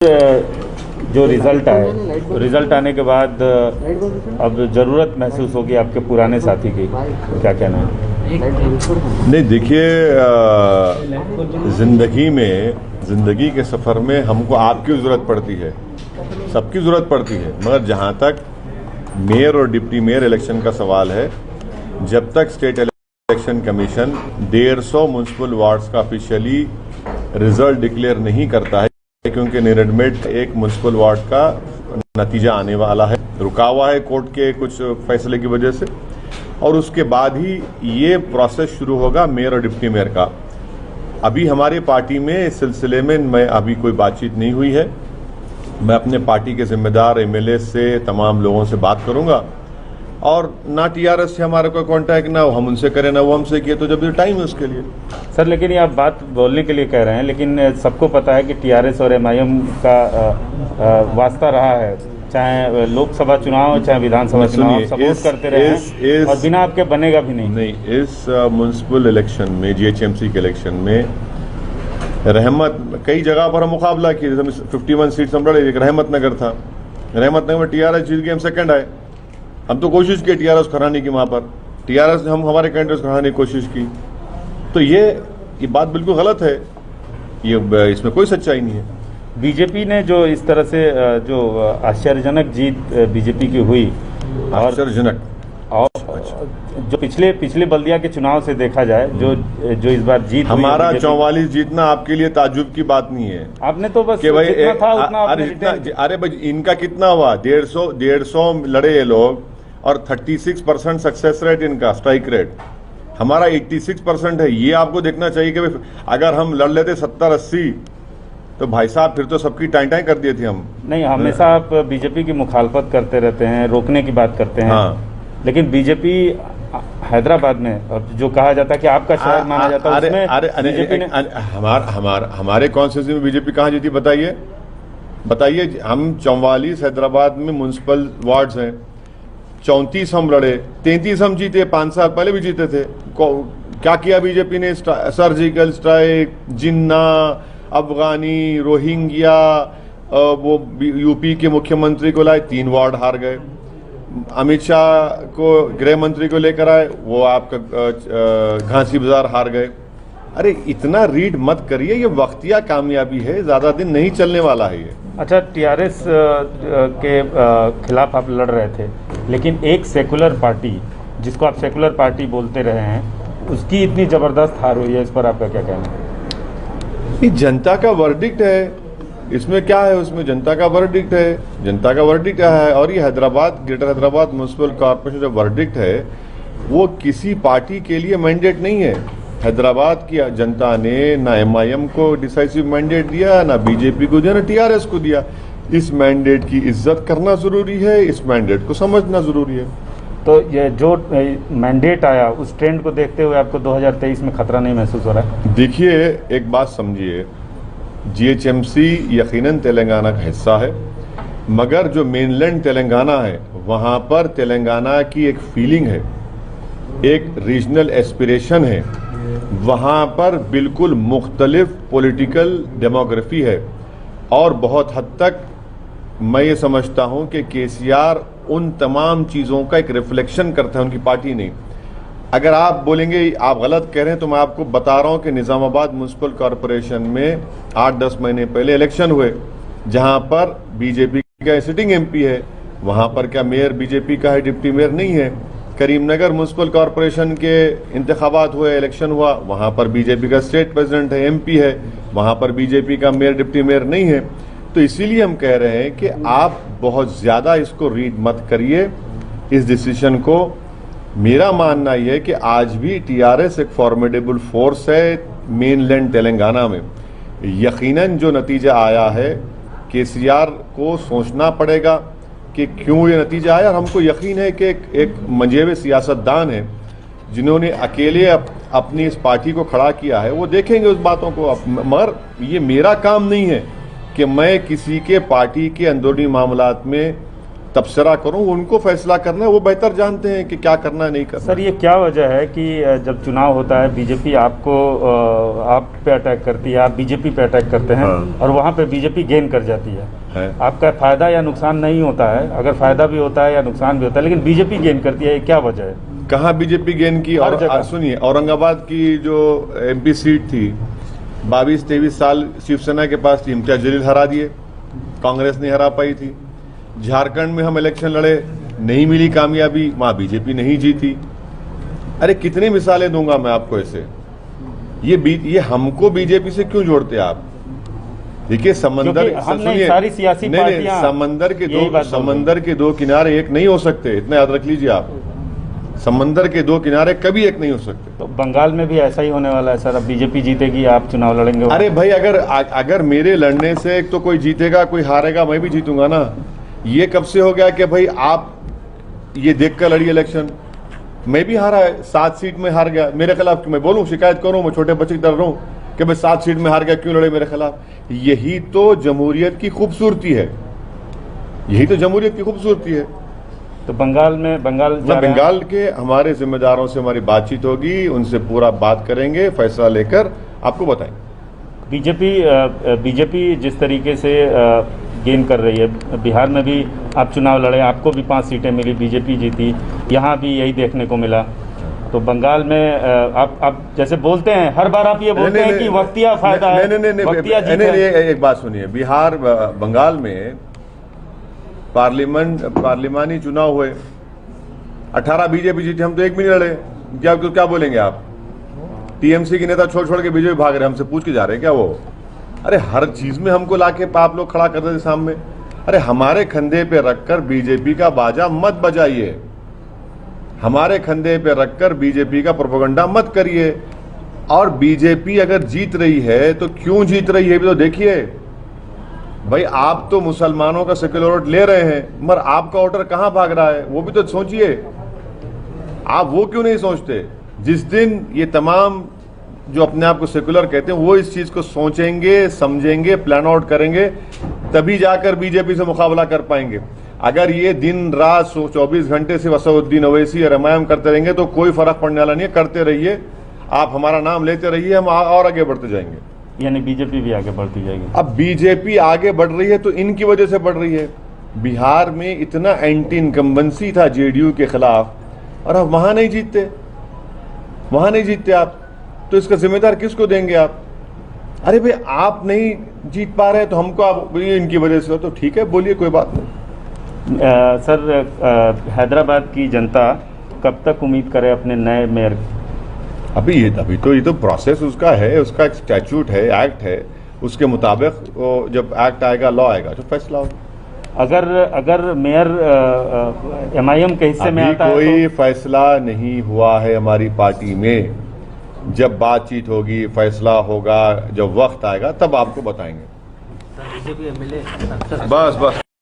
जो रिजल्ट आने के बाद अब ज़रूरत महसूस होगी आपके पुराने साथी की, क्या कहना है? नहीं, देखिए, ज़िंदगी के सफ़र में हमको आपकी ज़रूरत पड़ती है, सबकी ज़रूरत पड़ती है, मगर जहाँ तक मेयर और डिप्टी मेयर इलेक्शन का सवाल है, जब तक state election commission 150 municipal wards का ऑफिशियली रिजल्ट डिक्लेयर नहीं करता है, क्योंकि निरडमेट एक म्यूनसिपल वार्ड का नतीजा आने वाला है, रुका हुआ है कोर्ट के कुछ फैसले की वजह से, और उसके बाद ही ये प्रोसेस शुरू होगा मेयर और डिप्टी मेयर का। अभी हमारे पार्टी में इस सिलसिले में मैं अभी कोई बातचीत नहीं हुई है। मैं अपने पार्टी के जिम्मेदार एमएलए से, तमाम लोगों से बात करूंगा, और ना टीआरएस से हमारा कोई कांटेक्ट, ना हम उनसे करें ना वो हमसे किए, तो जब ये टाइम है उसके लिए। सर, लेकिन ये आप बात बोलने के लिए कह रहे हैं, लेकिन सबको पता है कि टीआरएस और एमआईएम का वास्ता रहा है, चाहे लोकसभा चुनाव चाहे विधानसभा चुनाव, सपोर्ट करते रहे हैं और बिना आपके बनेगा भी नहीं। इस म्यूनसिपल इलेक्शन में, जीएचएमसी के इलेक्शन में रहमत कई जगह पर हम मुकाबला किए, 51 सीट हम लड़े, एक रहमत नगर था, रहमत नगर में टीआरएस जीत के हम सेकंड आए। हम तो कोशिश की टीआरएस खराने की, वहां पर टीआरएस हम हमारे कैंडिडेट खराने की कोशिश की, तो ये बात बिल्कुल गलत है, ये इसमें कोई सच्चाई नहीं है। बीजेपी ने जो इस तरह से जो आश्चर्यजनक जीत बीजेपी की हुई, आश्चर्यजनक, और जो पिछले बल्दिया के चुनाव से देखा जाए, जो इस बार जीत, हमारा 44 जीतना आपके लिए ताज्जुब की बात नहीं है। आपने तो बस कि भाई अरे भाई इनका कितना हुआ, 150 लड़े ये लोग, और 36% सक्सेस रेट इनका, स्ट्राइक रेट, हमारा 86% है। ये आपको देखना चाहिए कि अगर हम लड़ लेते 70-80 तो भाई साहब फिर तो सबकी टाई कर दिए थे हम। नहीं, हमेशा आप बीजेपी की मुखालफत करते रहते हैं, रोकने की बात करते हैं। हाँ। लेकिन बीजेपी हैदराबाद में जो कहा जाता है कि आपका शहर माना जाता है, हमारे कॉन्स्टिट्यूंसी में बीजेपी कहाँ जीती बताइए? हम 44 हैदराबाद में म्यूनसिपल वार्ड्स हैं, 34 हम लड़े, 33 हम जीते, 5 साल पहले भी जीते थे। क्या किया बीजेपी ने? सर्जिकल स्ट्राइक, जिन्ना, अफगानी, रोहिंग्या, वो यूपी के मुख्यमंत्री को लाए, 3 वार्ड हार गए। अमित शाह को गृह मंत्री को लेकर आए, वो आपका घासी बाजार हार गए। अरे इतना रीड मत करिए, ये वक्तिया कामयाबी है, ज्यादा दिन नहीं चलने वाला है ये। अच्छा, टीआरएस के खिलाफ आप लड़ रहे थे, लेकिन एक सेकुलर पार्टी, जिसको आप सेकुलर पार्टी बोलते रहे हैं, उसकी इतनी जबरदस्त हार हुई है, इस पर आपका क्या कहना है? जनता का वर्डिक्ट है, इसमें क्या है, उसमें जनता का वर्डिक्ट है, जनता का वर्डिक्ट है। और ये Hyderabad, greater Hyderabad municipal corporation जो वर्डिक्ट है, वो किसी पार्टी के लिए मैंडेट नहीं है। हैदराबाद की जनता ने ना एमआईएम को डिसाइसिव मैंडेट दिया, ना बीजेपी को दिया, ना टीआरएस को दिया। इस मैंडेट की इज्जत करना जरूरी है, इस मैंडेट को समझना जरूरी है। तो ये जो मैंडेट आया, उस ट्रेंड को देखते हुए आपको 2023 में खतरा नहीं महसूस हो रहा है? देखिए, एक बात समझिए, जीएचएमसी यकीनन तेलंगाना का हिस्सा है, मगर जो मेनलैंड तेलंगाना है, वहां पर तेलंगाना की एक फीलिंग है, एक रीजनल एस्पिरेशन है, वहां पर बिल्कुल मुख्तलिफ पॉलिटिकल डेमोग्राफी है। और बहुत हद तक मैं ये समझता हूं कि केसीआर उन तमाम चीज़ों का एक रिफ्लेक्शन करता है, उनकी पार्टी नहीं। अगर आप बोलेंगे आप गलत कह रहे हैं, तो मैं आपको बता रहा हूं कि निजामाबाद म्यूनसिपल कॉरपोरेशन में 8-10 महीने पहले इलेक्शन हुए, जहां पर बीजेपी का सिटिंग एमपी है, वहां पर क्या मेयर बीजेपी का है, डिप्टी मेयर नहीं है। करीमनगर म्यूनसिपल कॉरपोरेशन के इंतखाबात हुए, इलेक्शन हुआ, वहां पर बीजेपी का स्टेट प्रेसिडेंट है, एमपी है, वहां पर बीजेपी का मेयर डिप्टी मेयर नहीं है। तो इसीलिए हम कह रहे हैं कि आप बहुत ज्यादा इसको रीड मत करिए, इस डिसीजन को। मेरा मानना यह है कि आज भी टीआरएस एक फॉर्मिडेबल फोर्स है मेनलैंड तेलंगाना में। यकीनन जो नतीजा आया है, केसीआर को सोचना पड़ेगा कि क्यों ये नतीजा आया। और हमको यकीन है कि एक मंजेवे सियासतदान है, जिन्होंने अकेले अपनी इस पार्टी को खड़ा किया है, वो देखेंगे उस बातों को। मगर ये मेरा काम नहीं है कि मैं किसी के पार्टी के अंदरूनी मामलात में तबसरा करूं, उनको फैसला करना है, वो बेहतर जानते हैं कि क्या करना है नहीं करना। सर, ये क्या वजह है कि जब चुनाव होता है बीजेपी आपको आप पे अटैक करती है, आप बीजेपी पे अटैक करते हैं और वहाँ पे बीजेपी गेन कर जाती है। आपका फायदा या नुकसान नहीं होता है, अगर फायदा भी होता है या नुकसान भी होता है, लेकिन बीजेपी गेन करती है, क्या वजह है? कहाँ बीजेपी गेन की? और सुनिए, औरंगाबाद की जो MP सीट थी 22-23 साल शिवसेना के पास थी, इम्तियाज जलील हरा दिए, कांग्रेस नहीं हरा पाई थी। झारखंड में हम इलेक्शन लड़े, नहीं मिली कामयाबी, वहां बीजेपी नहीं जीती। अरे कितनी मिसालें दूंगा मैं आपको ऐसे। ये हमको बीजेपी से क्यों जोड़ते आप? देखिए समंदर, सुनिए, सारी सियासी पार्टियां समंदर के दो किनारे एक नहीं हो सकते, इतना याद रख लीजिए आप। समंदर के दो किनारे कभी एक नहीं हो सकते। तो बंगाल में भी ऐसा ही होने वाला है सर, अब बीजेपी जीतेगी, आप चुनाव लड़ेंगे। अरे भाई, अगर मेरे लड़ने से एक तो कोई जीतेगा कोई हारेगा, मैं भी जीतूंगा ना। ये कब से हो गया कि भाई आप ये देख कर लड़ी इलेक्शन? मैं भी हारा है, 7 सीट में हार गया, मेरे खिलाफ क्यों मैं बोलूं, शिकायत करूं, मैं छोटे बच्चे की तरह रहूं कि भाई 7 सीट में हार गया, क्यों लड़े मेरे खिलाफ? यही तो जमहूरियत की खूबसूरती है, यही तो जमहूरियत की खूबसूरती है। तो बंगाल के हमारे जिम्मेदारों से हमारी बातचीत होगी, उनसे पूरा बात करेंगे, फैसला लेकर आपको बताएंगे। बीजेपी जिस तरीके से गेन कर रही है, बिहार में भी आप चुनाव लड़े, आपको भी 5 सीटें मिली, बीजेपी जीती, यहाँ भी यही देखने को मिला। तो बंगाल में आप जैसे बोलते हैं, हर बार आप ये बोलते हैं कि वक्तिया फायदा है, वक्तिया जीत है। एक बात सुनिए, बिहार बंगाल में पार्लिमानी चुनाव हुए, 18 बीजेपी जीती, हम तो एक भी नहीं लड़े। क्या बोलेंगे आप? TMC के नेता छोड़ के बीजेपी भाग रहे, हमसे पूछ के जा रहे हैं क्या वो? अरे हर चीज में हमको लाके आप लोग खड़ा कर देते सामने। अरे हमारे कंधे पे रखकर बीजेपी का बाजा मत बजाइए, हमारे कंधे पे रखकर बीजेपी का प्रोपेगेंडा मत करिए। और बीजेपी अगर जीत रही है तो क्यों जीत रही है भी तो देखिए। भाई आप तो मुसलमानों का सेक्युलर वोट ले रहे हैं, मगर आपका वोटर कहां भाग रहा है वो भी तो सोचिए। आप वो क्यों नहीं सोचते? जिस दिन ये तमाम जो अपने आप को सेक्युलर कहते हैं वो इस चीज को सोचेंगे, समझेंगे, प्लान आउट करेंगे, तभी जाकर बीजेपी से मुकाबला कर पाएंगे। अगर ये दिन रात 24 घंटे से असदुद्दीन ओवैसी और एमआईएम करते रहेंगे तो कोई फर्क पड़ने वाला नहीं है। करते रहिए, आप हमारा नाम लेते रहिए, हम और आगे बढ़ते जाएंगे। यानी बीजेपी भी आगे बढ़ती जाएगी। अब बीजेपी आगे बढ़ रही है तो इनकी वजह से बढ़ रही है। बिहार में इतना एंटी इनकम्बेंसी था जेडीयू के खिलाफ, और अब वहां नहीं जीतते आप, तो इसका जिम्मेदार किसको देंगे आप? अरे भाई आप नहीं जीत पा रहे तो हमको आप इनकी वजह से हो, तो ठीक है, बोलिए, कोई बात नहीं। सर, हैदराबाद की जनता कब तक उम्मीद करे अपने नए मेयर? अभी तो ये तो प्रोसेस उसका है, उसका एक स्टैट्यूट है, एक्ट है, उसके मुताबिक जब एक्ट आएगा, लॉ आएगा तो फैसला होगा। अगर मेयर एमआईएम के हिस्से में आता है, कोई फैसला नहीं हुआ है हमारी पार्टी में। जब बातचीत होगी, फैसला होगा, जब वक्त आएगा तब आपको बताएंगे। बीजेपी एमएलए बस